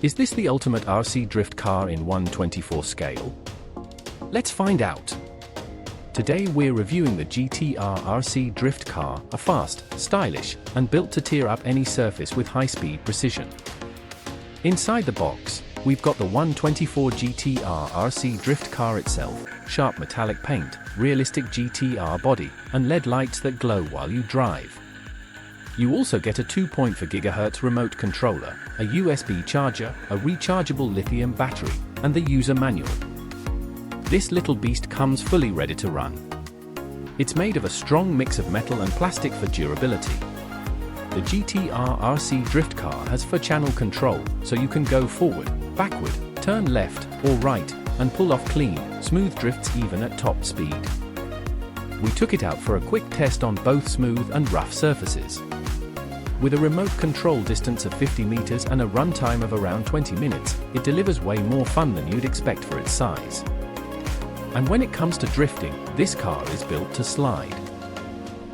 Is this the ultimate RC drift car in 1/24 scale? Let's find out. Today we're reviewing the GTR RC Drift Car, a fast, stylish, and built to tear up any surface with high-speed precision. Inside the box, we've got the 1/24 GTR RC Drift Car itself, sharp metallic paint, realistic GTR body, and LED lights that glow while you drive. You also get a 2.4 GHz remote controller, a USB charger, a rechargeable lithium battery, and the user manual. This little beast comes fully ready to run. It's made of a strong mix of metal and plastic for durability. The GTR RC Drift Car has 4-channel control, so you can go forward, backward, turn left or right, and pull off clean, smooth drifts even at top speed. We took it out for a quick test on both smooth and rough surfaces. With a remote control distance of 50 meters and a runtime of around 20 minutes, it delivers way more fun than you'd expect for its size. And when it comes to drifting, this car is built to slide.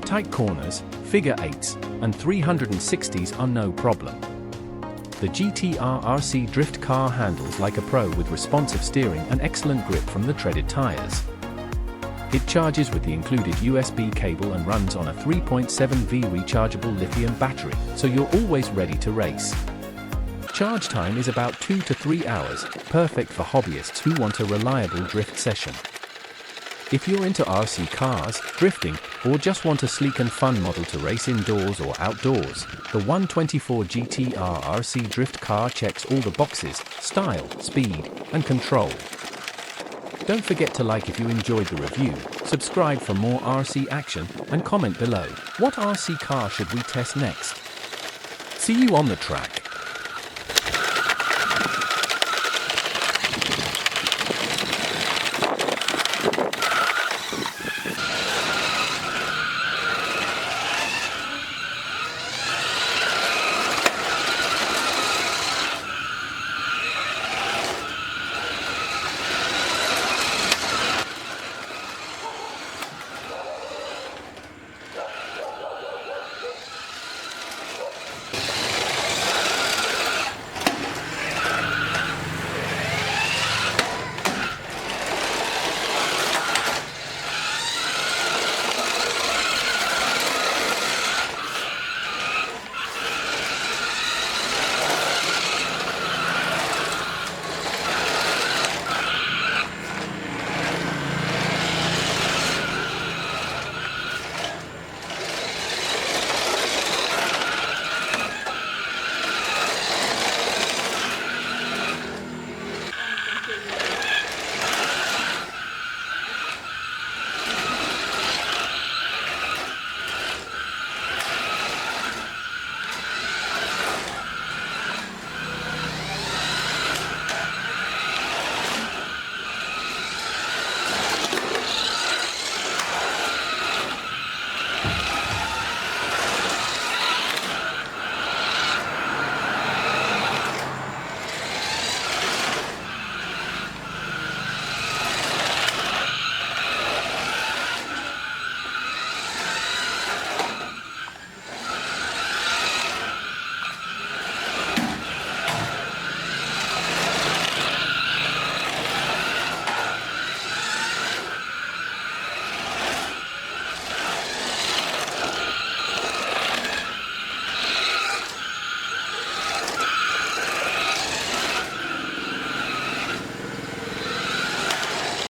Tight corners, figure eights, and 360s are no problem. The GTR RC Drift Car handles like a pro with responsive steering and excellent grip from the treaded tires. It charges with the included USB cable and runs on a 3.7V rechargeable lithium battery, so you're always ready to race. Charge time is about 2 to 3 hours, perfect for hobbyists who want a reliable drift session. If you're into RC cars, drifting, or just want a sleek and fun model to race indoors or outdoors, the 1/24 GTR RC Drift Car checks all the boxes: style, speed, and control. Don't forget to like if you enjoyed the review, subscribe for more RC action, and comment below, what RC car should we test next? See you on the track.